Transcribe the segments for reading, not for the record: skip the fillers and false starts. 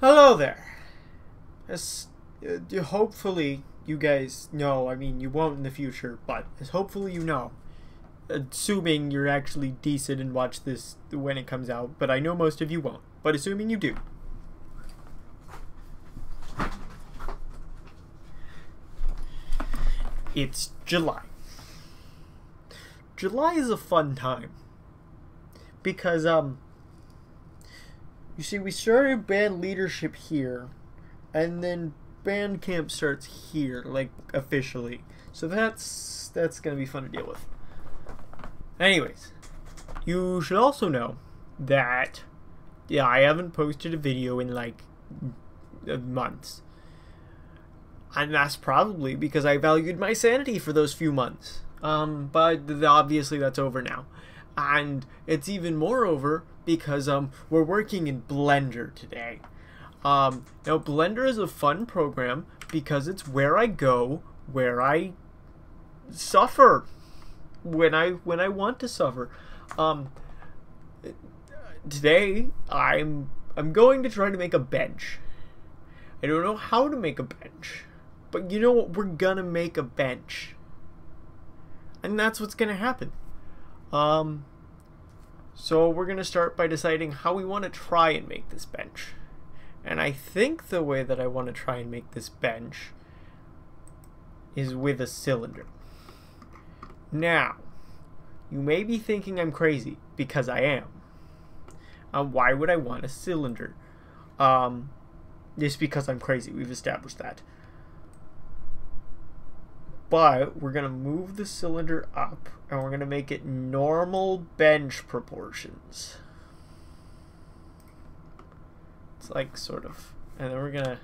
Hello there. Hopefully you guys know, I mean you won't in the future, but hopefully you know. Assuming you're actually decent and watch this when it comes out, but I know most of you won't. But assuming you do. It's July. July is a fun time. Because, you see, we started band leadership here, and then band camp starts here, like, officially. So that's gonna be fun to deal with. Anyways, you should also know that, yeah, I haven't posted a video in, like, months. And that's probably because I valued my sanity for those few months. But obviously that's over now. And it's even more over because we're working in Blender today. Now Blender is a fun program because it's where I go, where I suffer when I want to suffer. Today I'm going to try to make a bench. I don't know how to make a bench, but you know what? We're gonna make a bench, and that's what's gonna happen. So we're gonna start by deciding how we want to try and make this bench. And I think the way that I want to try and make this bench is with a cylinder. Now, you may be thinking I'm crazy, because I am. Why would I want a cylinder? Just because I'm crazy, we've established that. But we're gonna move the cylinder up and we're gonna make it normal bench proportions. It's like sort of, and then we're gonna,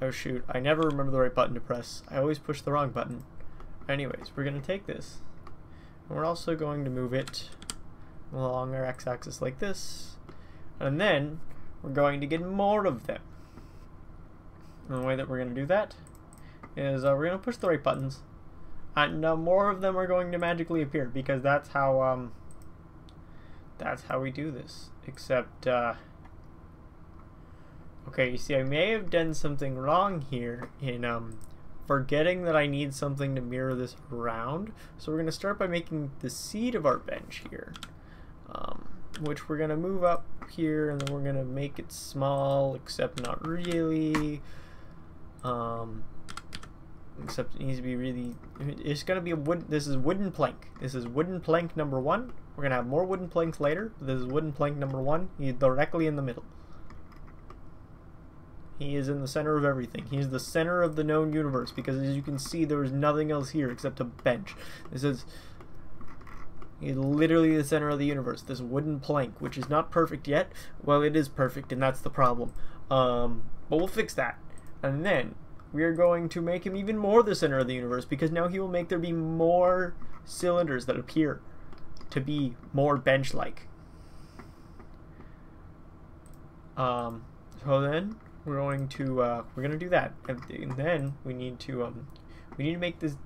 oh shoot, I never remember the right button to press. I always push the wrong button. Anyways, we're gonna take this and we're also going to move it along our x-axis like this, and then we're going to get more of them. And the way that we're gonna do that is we're going to push the right buttons, and more of them are going to magically appear, because that's how we do this. Except, okay, you see, I may have done something wrong here in forgetting that I need something to mirror this around. So we're going to start by making the seat of our bench here, which we're going to move up here, and then we're going to make it small, except not really. Except it needs to be really, it's going to be a wood, this is wooden plank. This is wooden plank number 1. We're going to have more wooden planks later. This is wooden plank number 1. He's directly in the middle. He is in the center of everything. He's the center of the known universe, because as you can see, there is nothing else here except a bench. This is, he's literally the center of the universe. This wooden plank, which is not perfect yet. Well, it is perfect, and that's the problem. But we'll fix that. And then we are going to make him even more the center of the universe, because now he will make there be more cylinders that appear to be more bench-like. So then we're going to do that, and then we need to make this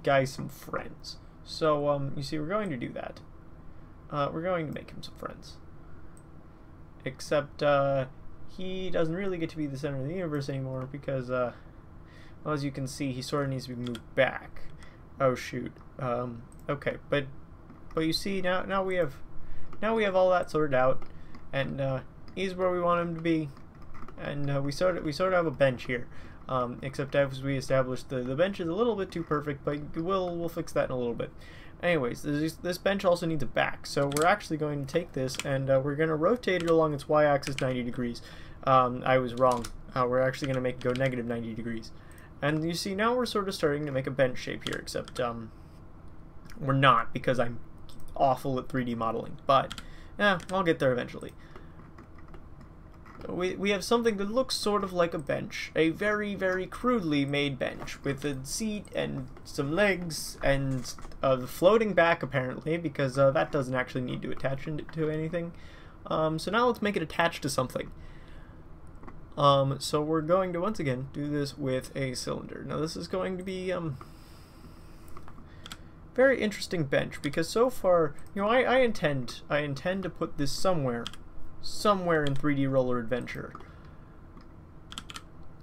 guy some friends. So you see, we're going to do that. We're going to make him some friends. Except he doesn't really get to be the center of the universe anymore, because well, as you can see, he sort of needs to be moved back. Oh shoot. Okay, but you see, now we have all that sorted out, and he's where we want him to be, and we sort of have a bench here. Except as we established, the bench is a little bit too perfect, but we'll fix that in a little bit. Anyways, this bench also needs a back, so we're actually going to take this and we're going to rotate it along its y-axis 90 degrees. I was wrong. We're actually going to make it go negative 90 degrees. And you see, now we're sort of starting to make a bench shape here, except we're not, because I'm awful at 3D modeling. But, yeah, I'll get there eventually. We have something that looks sort of like a bench, a very, very crudely made bench, with a seat and some legs and the floating back, apparently, because that doesn't actually need to attach to anything. So now let's make it attached to something. So we're going to once again do this with a cylinder. Now this is going to be very interesting bench, because so far, you know, I intend to put this somewhere somewhere in 3D Roller Adventure.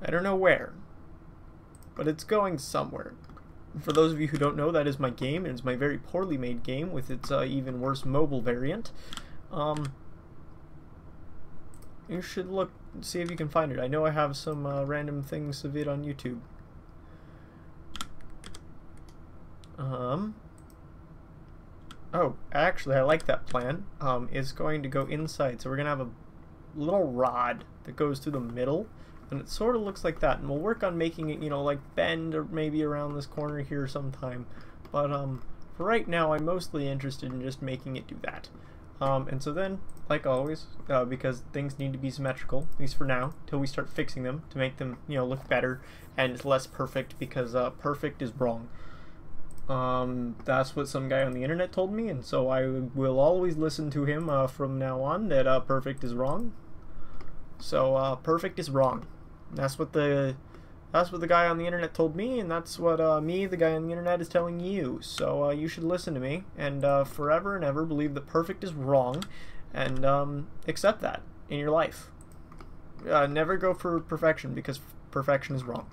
I don't know where, but it's going somewhere. For those of you who don't know, that is my game, and it's my very poorly made game with its even worse mobile variant. You should look, see if you can find it. I know I have some random things of it on YouTube. Oh, actually, I like that plan. It's going to go inside, so we're going to have a little rod that goes through the middle, and it sort of looks like that. And we'll work on making it, you know, like bend or maybe around this corner here sometime. But for right now, I'm mostly interested in just making it do that. And so then, like always, because things need to be symmetrical, at least for now, till we start fixing them to make them, you know, look better and less perfect, because perfect is wrong. That's what some guy on the internet told me, and so I will always listen to him from now on, that perfect is wrong. So perfect is wrong. That's what the guy on the internet told me, and that's what me, the guy on the internet, is telling you. So you should listen to me and forever and ever believe that perfect is wrong, and accept that in your life. Never go for perfection, because perfection is wrong.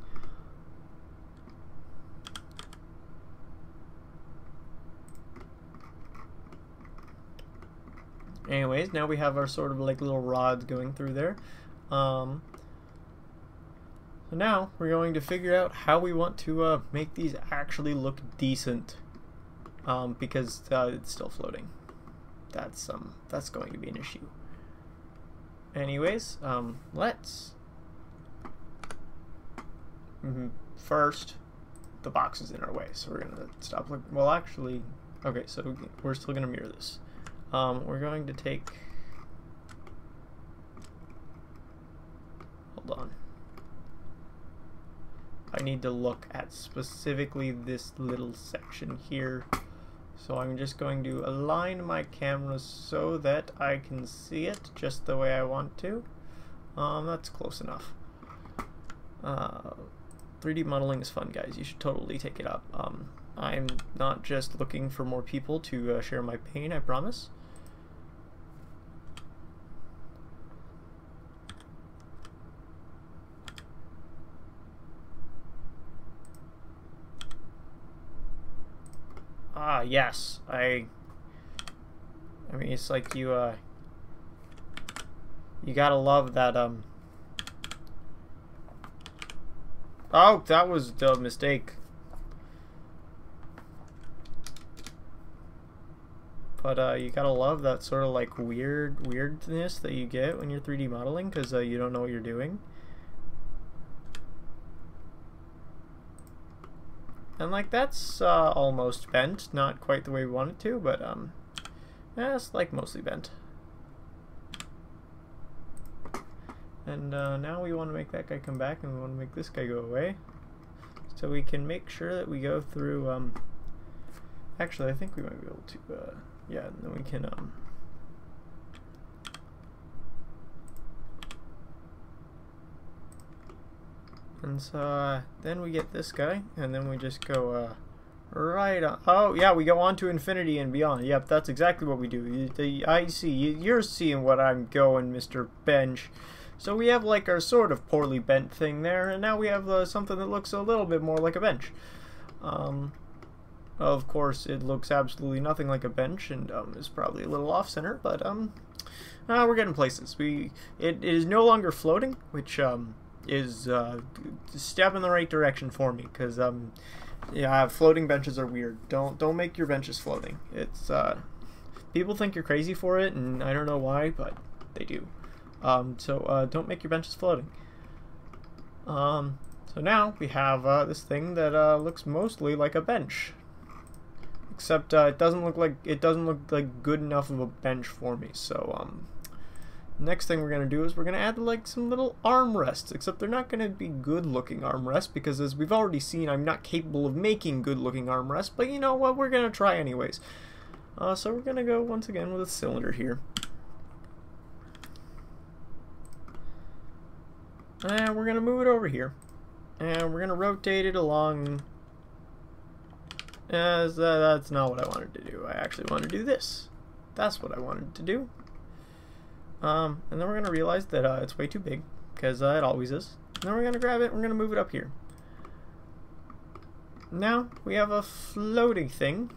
Anyways, now we have our sort of like little rods going through there. So now we're going to figure out how we want to make these actually look decent, because it's still floating. That's going to be an issue. Anyways, let's first, the box is in our way, so we're gonna stop. Well, actually, okay, so we're still gonna mirror this. We're going to take, hold on, I need to look at specifically this little section here, so I'm just going to align my camera so that I can see it just the way I want to. That's close enough. 3D modeling is fun, guys. You should totally take it up. I'm not just looking for more people to share my pain, I promise. Ah, yes. I mean, it's like you gotta love that, Oh, that was a mistake. But you gotta love that sort of like weirdness that you get when you're 3D modeling, because you don't know what you're doing. And like that's almost bent, not quite the way we want it to, but yeah, it's like mostly bent. And now we want to make that guy come back, and we want to make this guy go away, so we can make sure that we go through. Actually, I think we might be able to. Yeah, and then we can. And so then we get this guy, and then we just go right on. Oh yeah, we go on to infinity and beyond. Yep, that's exactly what we do. I see. You're seeing what I'm going, Mr. Bench. So we have like our sort of poorly bent thing there, and now we have something that looks a little bit more like a bench. Of course, it looks absolutely nothing like a bench, and is probably a little off center, but we're getting places. It is no longer floating, which is a step in the right direction for me, because yeah, floating benches are weird. Don't make your benches floating. It's people think you're crazy for it, and I don't know why, but they do. So don't make your benches floating. So now we have this thing that looks mostly like a bench, except it doesn't look like good enough of a bench for me. So next thing we're gonna do is we're gonna add like some little armrests, except they're not gonna be good looking armrests, because as we've already seen, I'm not capable of making good looking armrests, but you know what, we're gonna try anyways. So we're gonna go once again with a cylinder here. And we're gonna move it over here, and we're gonna rotate it along. That's not what I wanted to do. I actually wanted to do this. That's what I wanted to do. And then we're gonna realize that it's way too big, because it always is. And then we're gonna grab it and we're gonna move it up here. Now we have a floating thing,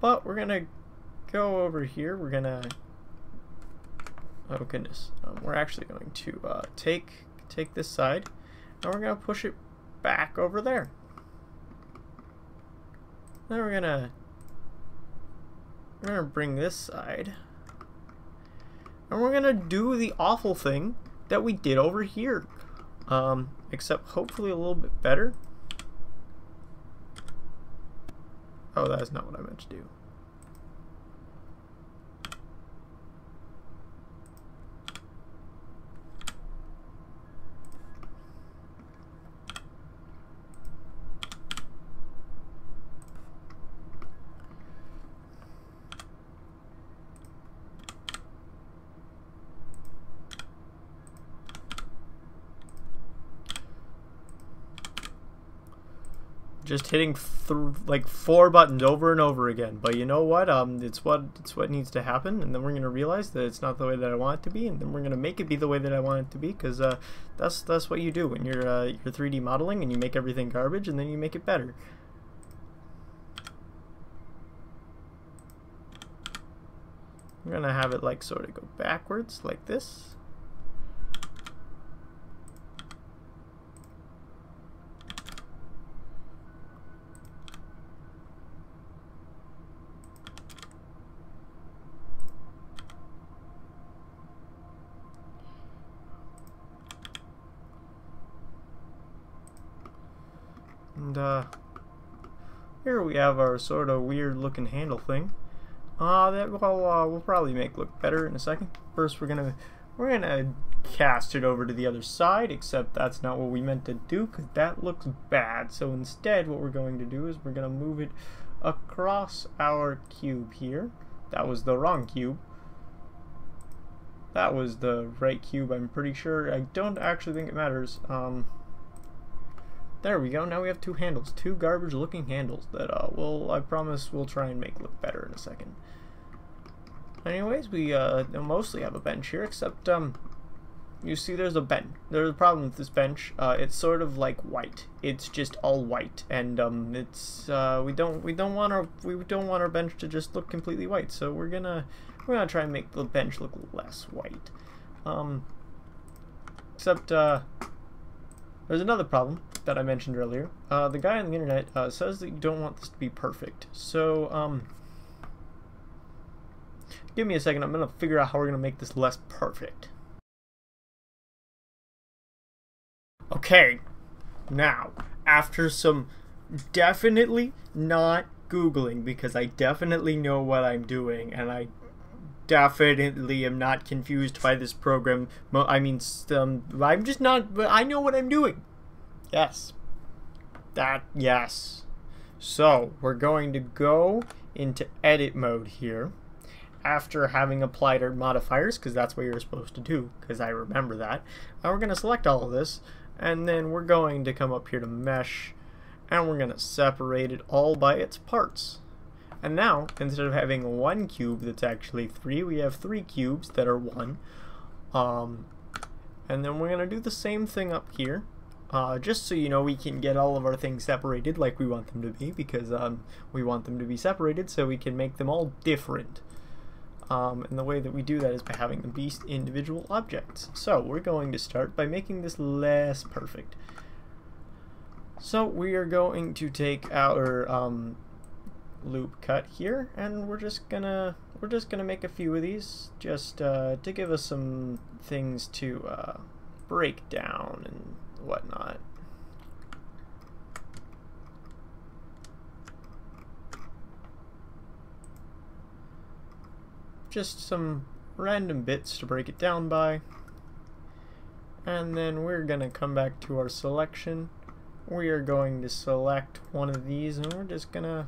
but we're gonna go over here. We're gonna, oh goodness, we're actually going to take this side and we're gonna push it back over there. Then we're gonna bring this side and we're gonna do the awful thing that we did over here, except hopefully a little bit better. Oh, that's not what I meant to do. Just hitting like 4 buttons over and over again, but you know what? It's what needs to happen, and then we're gonna realize that it's not the way that I want it to be, and then we're gonna make it be the way that I want it to be, because that's what you do when you're 3D modeling, and you make everything garbage, and then you make it better. I'm gonna have it like sort of go backwards like this. And here we have our sort of weird looking handle thing. That we'll probably make look better in a second. First, we're gonna cast it over to the other side, except that's not what we meant to do, because that looks bad. So instead, what we're going to do is we're gonna move it across our cube here. That was the wrong cube. That was the right cube, I'm pretty sure. I don't actually think it matters. There we go. Now we have 2 handles, 2 garbage looking handles that I promise we'll try and make look better in a second. Anyways, we mostly have a bench here, except you see there's a bench. There's a problem with this bench. It's sort of like white. It's just all white, and it's we don't want our bench to just look completely white. So we're gonna try and make the bench look less white. Except there's another problem that I mentioned earlier. The guy on the internet says that you don't want this to be perfect. So give me a second. I'm gonna figure out how we're gonna make this less perfect. Okay, now after some definitely not Googling, because I definitely know what I'm doing, and I definitely am not confused by this program. I mean, I'm just not, but I know what I'm doing. Yes. Yes. So, we're going to go into edit mode here after having applied our modifiers, because that's what you're supposed to do, because I remember that. And we're going to select all of this, and then we're going to come up here to mesh, and we're going to separate it all by its parts. And now, instead of having 1 cube that's actually 3, we have 3 cubes that are 1. And then we're going to do the same thing up here. Just so you know, we can get all of our things separated like we want them to be, because we want them to be separated so we can make them all different. And the way that we do that is by having them be individual objects. So we're going to start by making this less perfect. So we are going to take our loop cut here, and we're just gonna make a few of these just to give us some things to break down and whatnot. Just some random bits to break it down by, and then we're gonna come back to our selection. We are going to select one of these, and we're just gonna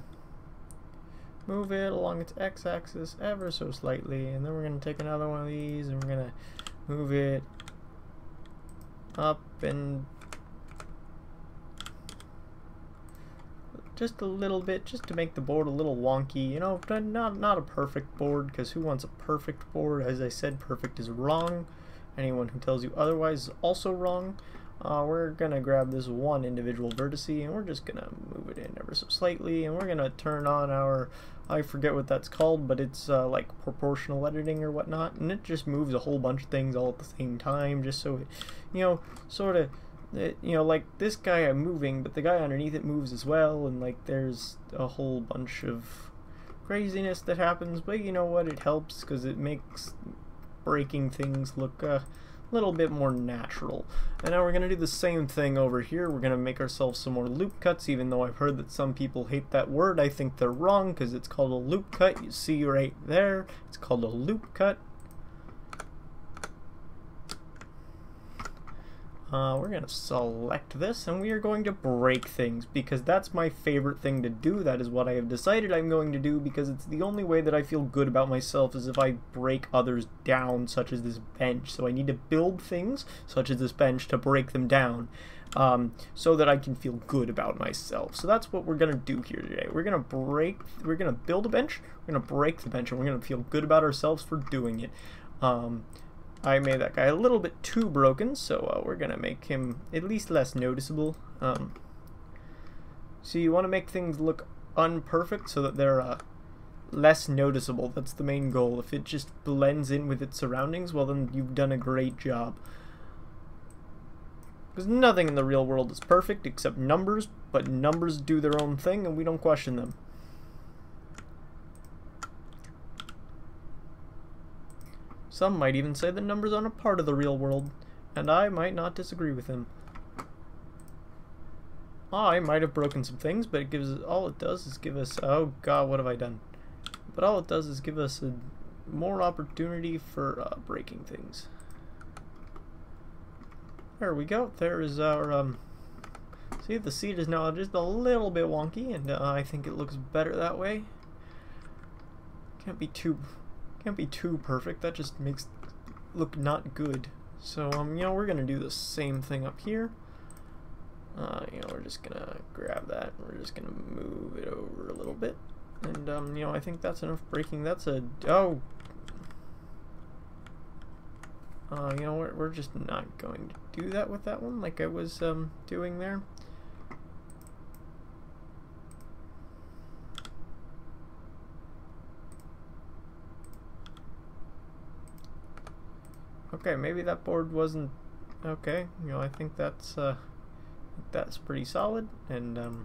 move it along its x-axis ever so slightly, and then we're going to take another one of these and we're going to move it up and just a little bit, just to make the board a little wonky. You know, not a perfect board, because who wants a perfect board? As I said, perfect is wrong. Anyone who tells you otherwise is also wrong. We're gonna grab this one individual vertex, and we're just gonna move it in ever so slightly, and we're gonna turn on our, I forget what that's called, but it's like proportional editing or whatnot, and it just moves a whole bunch of things all at the same time, just so it, you know, sort of, you know, like this guy I'm moving, but the guy underneath it moves as well, and like there's a whole bunch of craziness that happens, but you know what, it helps because it makes breaking things look a little bit more natural. And now we're going to do the same thing over here. We're going to make ourselves some more loop cuts, even though I've heard that some people hate that word. I think they're wrong, because it's called a loop cut. You see right there, it's called a loop cut. We're going to select this, and we are going to break things, because that's my favorite thing to do. That is what I have decided I'm going to do, because it's the only way that I feel good about myself is if I break others down, such as this bench. So I need to build things, such as this bench, to break them down, so that I can feel good about myself. So that's what we're going to do here today. We're going to build a bench, we're going to break the bench, and we're going to feel good about ourselves for doing it. I made that guy a little bit too broken, so we're going to make him at least less noticeable. So you want to make things look unperfect so that they're less noticeable. That's the main goal. If it just blends in with its surroundings, well then you've done a great job. Because nothing in the real world is perfect except numbers, but numbers do their own thing and we don't question them. Some might even say that numbers aren't a part of the real world, and I might not disagree with them. I might have broken some things, but it gives, all it does is give us, oh god, what have I done? But all it does is give us a more opportunity for breaking things. There we go. There is our, see, the seat is now just a little bit wonky, and I think it looks better that way. Can't be too perfect. That just makes it look not good. So, you know, we're gonna do the same thing up here. You know, we're just gonna grab that, and we're just gonna move it over a little bit. And, you know, I think that's enough breaking. That's a, oh! You know, we're just not going to do that with that one like I was, doing there. Okay, maybe that board wasn't okay. You know, I think that's pretty solid, and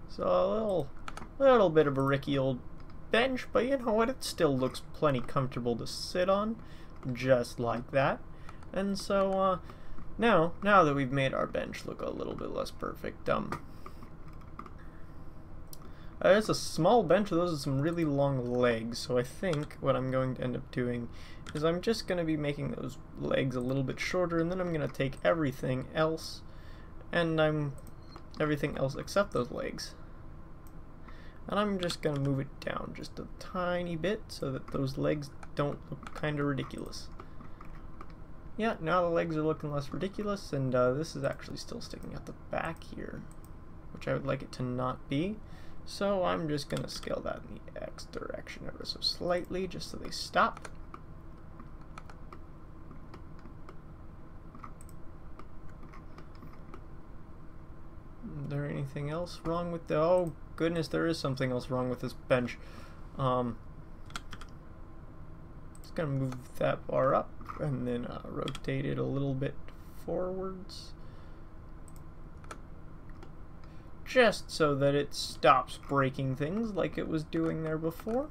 so a little bit of a rickety old bench, but you know what? It still looks plenty comfortable to sit on, just like that. And so now that we've made our bench look a little bit less perfect, it's a small bench, those are some really long legs, so I think what I'm going to end up doing is I'm just going to be making those legs a little bit shorter, and then I'm going to take everything else, and everything else except those legs, and I'm just going to move it down just a tiny bit so that those legs don't look kind of ridiculous. Yeah, now the legs are looking less ridiculous, and this is actually still sticking at the back here, which I would like it to not be. So I'm just going to scale that in the X direction ever so slightly, just so they stop. Is there anything else wrong with the... Oh, goodness, there is something else wrong with this bench. Just going to move that bar up, and then rotate it a little bit forwards. Just so that it stops breaking things like it was doing there before.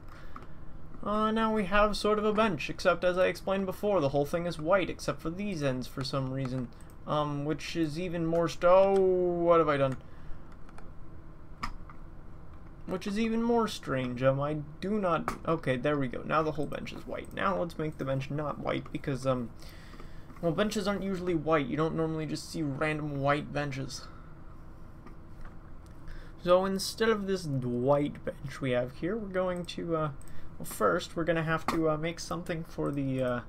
Now we have sort of a bench, except as I explained before, the whole thing is white except for these ends for some reason, which is even more what have I done? Which is even more strange. I do not... Okay, there we go. Now the whole bench is white. Now let's make the bench not white because, well, benches aren't usually white. You don't normally just see random white benches. So instead of this white bench we have here, we're going to, well, first we're going to have to make something for the,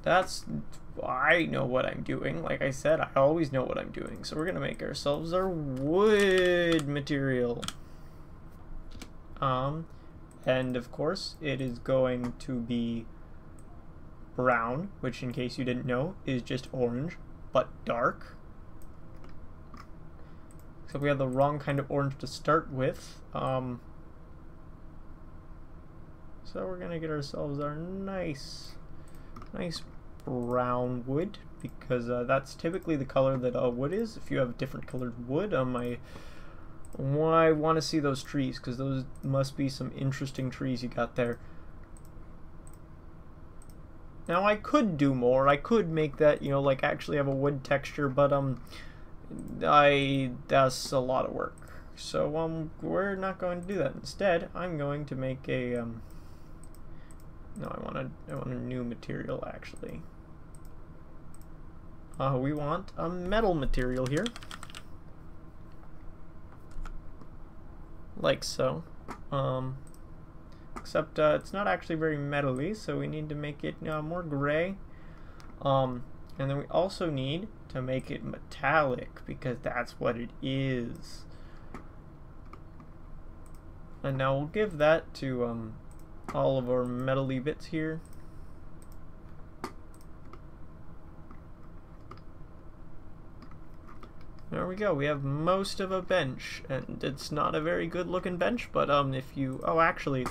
that's I know what I'm doing. Like I said, I always know what I'm doing. So we're gonna make ourselves our wood material. And of course it is going to be brown, which in case you didn't know is just orange, but dark. So we have the wrong kind of orange to start with. So we're gonna get ourselves our nice brown wood, because that's typically the color that wood is. If you have different colored wood, I want to see those trees, because those must be some interesting trees you got there. Now I could do more. I could make that, you know, like actually have a wood texture, but that's a lot of work. So we're not going to do that. Instead, I'm going to make a no, I want a new material actually. We want a metal material here. Like so. Except it's not actually very metally, so we need to make it more gray. And then we also need to make it metallic, because that's what it is. And now we'll give that to all of our metally bits here. There we go. We have most of a bench, and it's not a very good looking bench, but if you actually,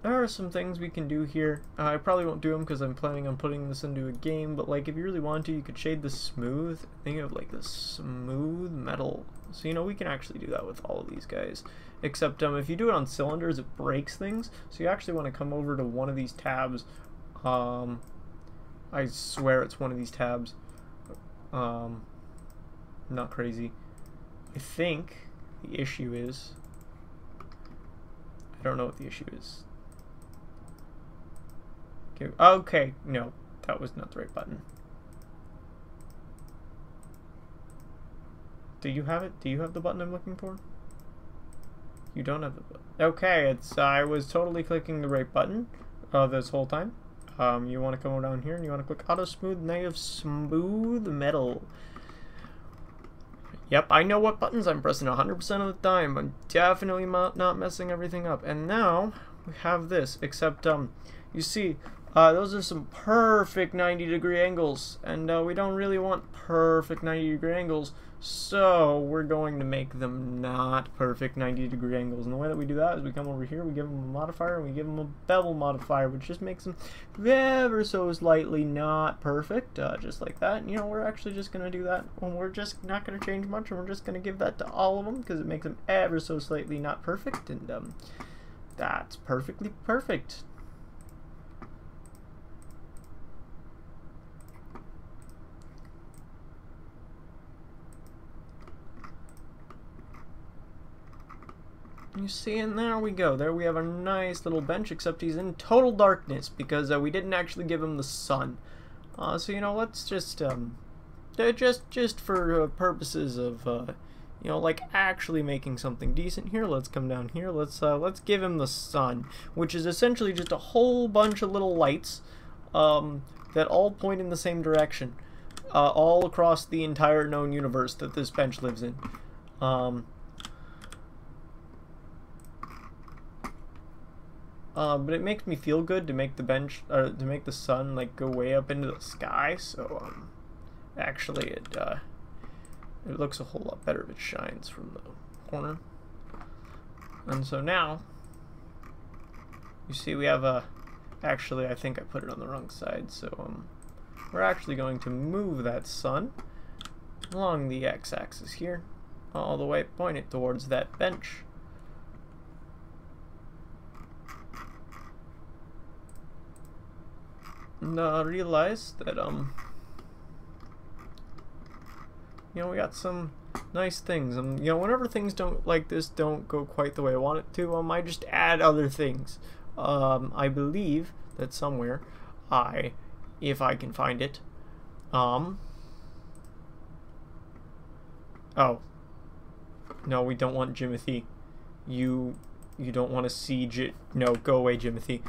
there are some things we can do here. I probably won't do them because I'm planning on putting this into a game, but like if you really want to, you could shade the smooth. Think of like this smooth metal. So you know, we can actually do that with all of these guys. Except if you do it on cylinders, it breaks things. So you actually want to come over to one of these tabs. I swear it's one of these tabs. Not crazy. I think the issue is, I don't know what the issue is. Okay, no, that was not the right button. Do you have it? Do you have the button I'm looking for? You don't have the button. Okay, I was totally clicking the right button this whole time. You want to come down here and you want to click auto smooth. Now you have smooth metal. Yep, I know what buttons I'm pressing 100% of the time. I'm definitely not messing everything up. And now we have this, except you see, those are some perfect 90-degree angles, and we don't really want perfect 90-degree angles, so we're going to make them not perfect 90-degree angles. And the way that we do that is we come over here, we give them a modifier, and we give them a bevel modifier, which just makes them ever so slightly not perfect, just like that. And, you know, we're actually just going to do that, and we're just not going to change much, and we're just going to give that to all of them, because it makes them ever so slightly not perfect, and that's perfectly perfect. You see, and there we go. There we have a nice little bench, except he's in total darkness because we didn't actually give him the sun. So you know, let's just for purposes of you know, like actually making something decent here, let's come down here. Let's give him the sun, which is essentially just a whole bunch of little lights that all point in the same direction, all across the entire known universe that this bench lives in. But it makes me feel good to make the bench, or to make the sun like go way up into the sky. So actually it looks a whole lot better if it shines from the corner. And so now you see we have a, actually I think I put it on the wrong side. So we're actually going to move that sun along the x-axis here, all the way, point it towards that bench. And realize that you know, we got some nice things. You know, whenever things don't go quite the way I want it to, I just add other things. I believe that somewhere if I can find it, oh no, we don't want Jimothy. You don't want to see no, go away, Jimothy.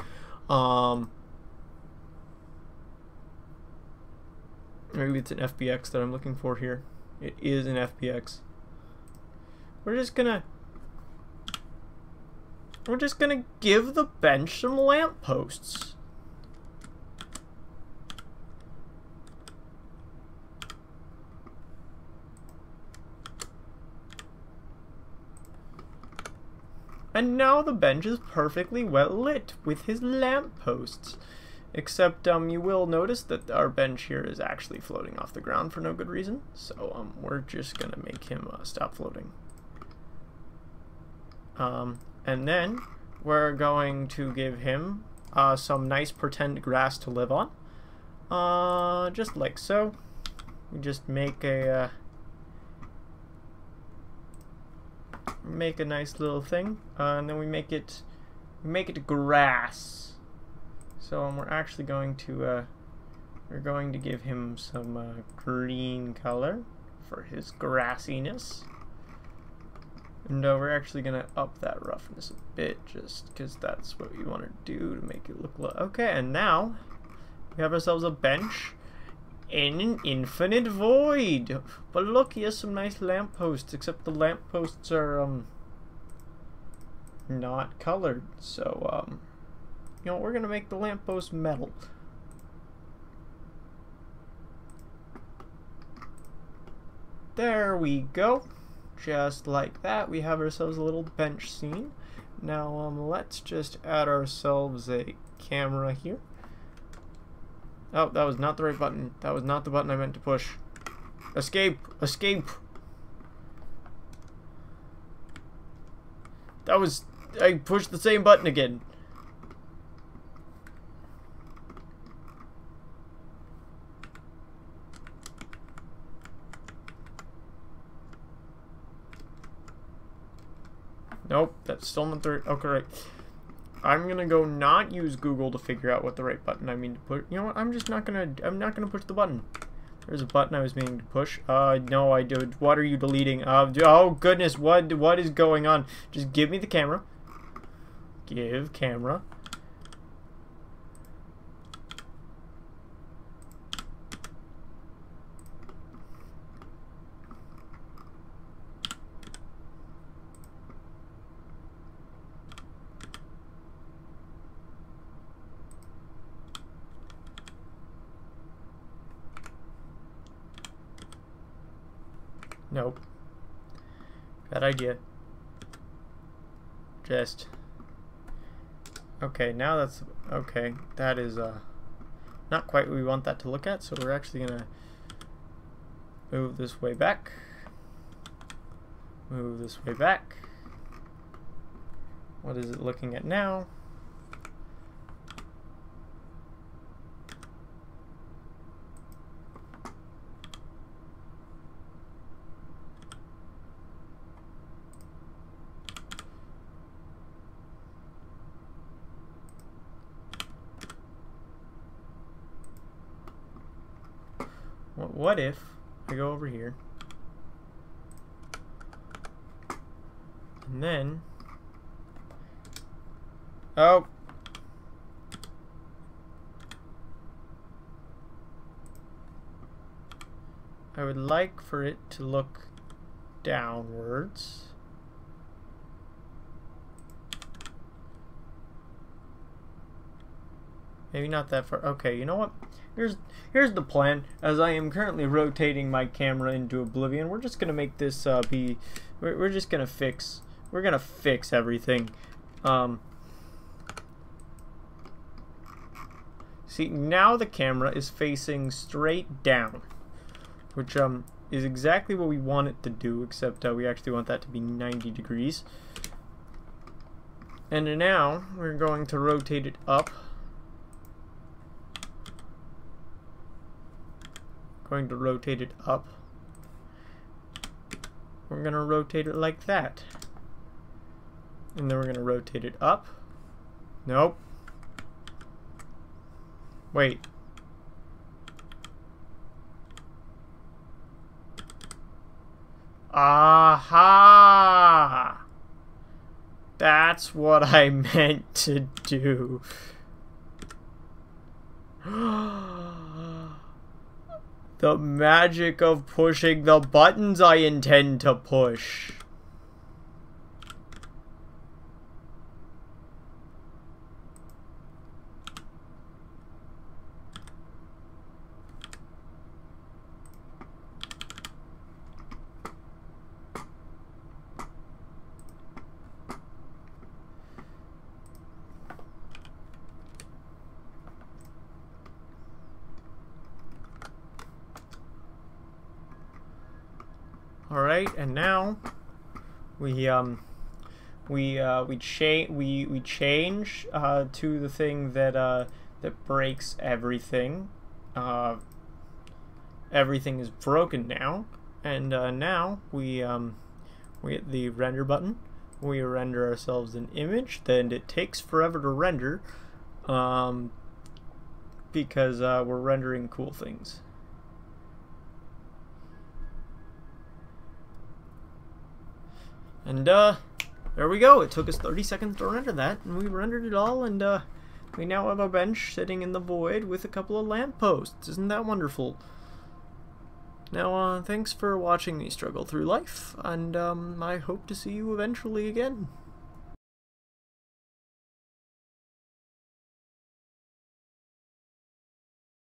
Maybe it's an FBX that I'm looking for here. It is an FBX. We're just gonna give the bench some lampposts. And now the bench is perfectly well lit with his lampposts. Except you will notice that our bench here is actually floating off the ground for no good reason. So we're just gonna make him stop floating. And then we're going to give him some nice pretend grass to live on. Just like so. We just make a nice little thing, and then we make it grass. So we're actually going to give him some green color for his grassiness, and we're actually gonna up that roughness a bit just because that's what we want to do to make it look okay. And now we have ourselves a bench in an infinite void. But look, he has some nice lampposts, except the lampposts are not colored. So you know, we're gonna make the lamppost metal. There we go. Just like that, we have ourselves a little bench scene. Now let's just add ourselves a camera here. Oh, that was not the right button. That was not the button I meant to push. Escape! Escape! That was... I pushed the same button again. Nope, that's still not the right... Okay, right. I'm gonna go not use Google to figure out what the right button I mean to push. You know what? I'm not gonna push the button. There's a button I was meaning to push. No, I did. What are you deleting? Oh goodness, what is going on? Just give me the camera. Give camera. Nope. Bad idea. Just... Okay, now that's... Okay, that is, not quite what we want that to look at, so we're actually gonna move this way back. Move this way back. What is it looking at now? What if I go over here and then I would like for it to look downwards. Maybe not that far. Okay, you know what? Here's the plan. As I am currently rotating my camera into oblivion, we're just gonna make this we're just gonna fix. We're gonna fix everything. See, now the camera is facing straight down, which is exactly what we want it to do, except we actually want that to be 90 degrees. And now we're going to rotate it up. Going to rotate it up. We're going to rotate it like that. And then we're going to rotate it up. Nope. Wait. Aha! That's what I meant to do. The magic of pushing the buttons I intend to push. All right, and now we change to the thing that that breaks everything. Everything is broken now, and now we hit the render button. We render ourselves an image. Then it takes forever to render, because we're rendering cool things. And there we go. It took us 30 seconds to render that, and we rendered it all, and we now have a bench sitting in the void with a couple of lampposts. Isn't that wonderful? Now, thanks for watching me struggle through life, and I hope to see you eventually again.